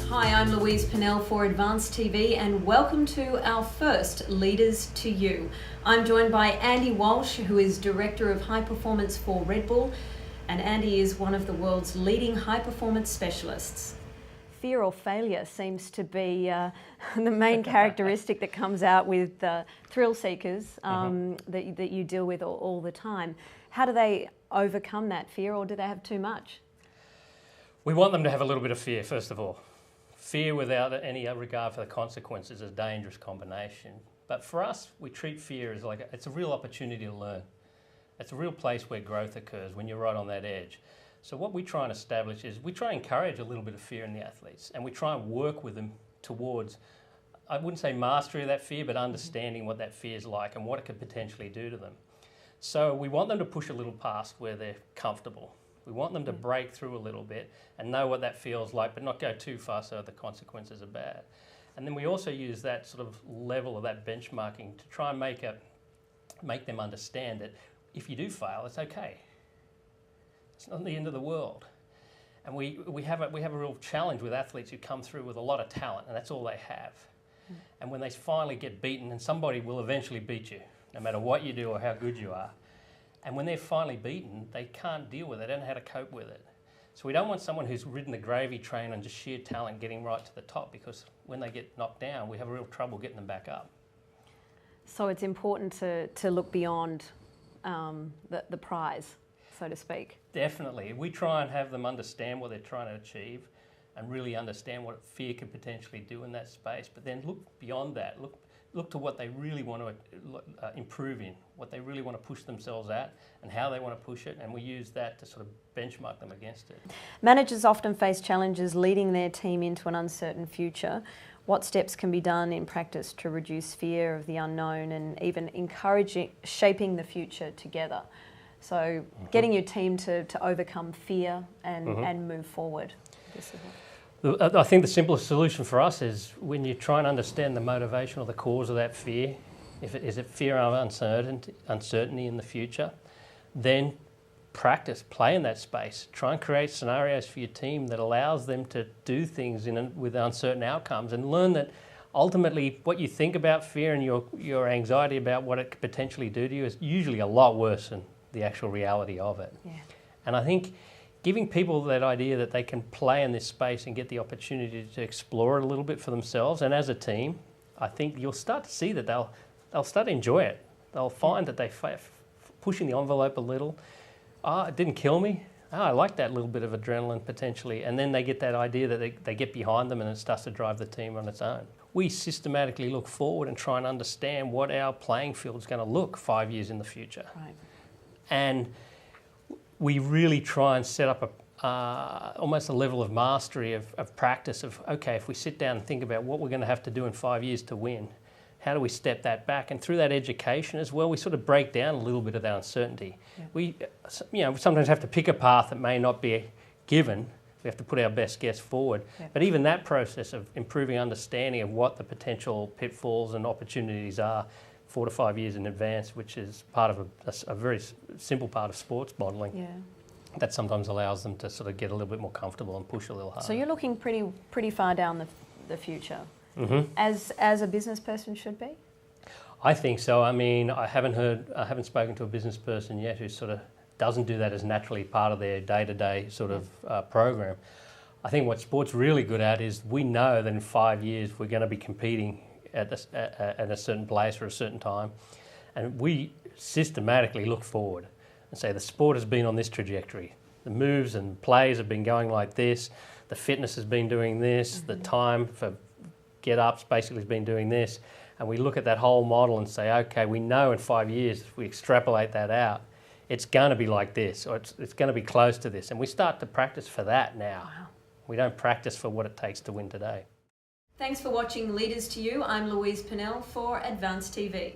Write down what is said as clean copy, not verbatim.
Hi, I'm Louise Pennell for Advanced TV and welcome to our first Leaders to You. I'm joined by Andy Walsh, who is Director of High Performance for RedBull, and Andy is one of the world's leading high performance specialists. Fear or failure seems to be the main characteristic that comes out with thrill seekers that you deal with all the time. How do they overcome that fear, or do they have too much? We want them to have a little bit of fear, first of all. Fear without any regard for the consequences is a dangerous combination. But for us, we treat fear as like it's a real opportunity to learn. It's a real place where growth occurs when you're right on that edge. So what we try and establish is we try and encourage a little bit of fear in the athletes, and we try and work with them towards, I wouldn't say mastery of that fear, but understanding what that fear is like and what it could potentially do to them. So we want them to push a little past where they're comfortable. We want them to break through a little bit and know what that feels like, but not go too far so the consequences are bad. And then we also use that sort of level of that benchmarking to try and make them understand that if you do fail, it's okay. It's not the end of the world. And we have a real challenge with athletes who come through with a lot of talent, and that's all they have. And when they finally get beaten, and somebody will eventually beat you, no matter what you do or how good you are, and when they're finally beaten, they can't deal with it, they don't know how to cope with it. So we don't want someone who's ridden the gravy train on just sheer talent getting right to the top, because when they get knocked down, we have real trouble getting them back up. So it's important to look beyond the prize, so to speak. Definitely. We try and have them understand what they're trying to achieve and really understand what fear could potentially do in that space, but then look beyond that. Look to what they really want to improve in, what they really want to push themselves at and how they want to push it, and we use that to sort of benchmark them against it. Managers often face challenges leading their team into an uncertain future. What steps can be done in practice to reduce fear of the unknown and even encouraging shaping the future together? So getting your team to overcome fear and move forward. I think the simplest solution for us is when you try and understand the motivation or the cause of that fear, is it fear of uncertainty in the future, then practice, play in that space. Try and create scenarios for your team that allows them to do things with uncertain outcomes, and learn that ultimately what you think about fear and your anxiety about what it could potentially do to you is usually a lot worse than the actual reality of it. Yeah. And I think giving people that idea that they can play in this space and get the opportunity to explore it a little bit for themselves and as a team, I think you'll start to see that they'll start to enjoy it. They'll find that they're pushing the envelope a little. Oh, it didn't kill me. Oh, I like that little bit of adrenaline potentially. And then they get that idea that they get behind them and it starts to drive the team on its own. We systematically look forward and try and understand what our playing field is going to look 5 years in the future. Right. And we really try and set up almost a level of mastery of practice of, okay, if we sit down and think about what we're going to have to do in 5 years to win, how do we step that back? And through that education as well, we sort of break down a little bit of that uncertainty. Yeah. We sometimes have to pick a path that may not be given. We have to put our best guess forward. Yeah. But even that process of improving understanding of what the potential pitfalls and opportunities are 4 to 5 years in advance, which is part of a very simple part of sports modelling. Yeah. That sometimes allows them to sort of get a little bit more comfortable and push a little harder. So you're looking pretty far down the future, as a business person should be? I think so. I mean, I haven't spoken to a business person yet who sort of doesn't do that as naturally part of their day-to-day sort of program. I think what sport's really good at is we know that in 5 years we're going to be competing at a certain place or a certain time, and we systematically look forward and say the sport has been on this trajectory, the moves and plays have been going like this, the fitness has been doing this, the time for get-ups basically has been doing this, and we look at that whole model and say, okay, we know in 5 years if we extrapolate that out, it's going to be like this, or it's going to be close to this, and we start to practice for that now. Wow. We don't practice for what it takes to win today. Thanks for watching Leaders to You. I'm Louise Pennell for Advanced TV.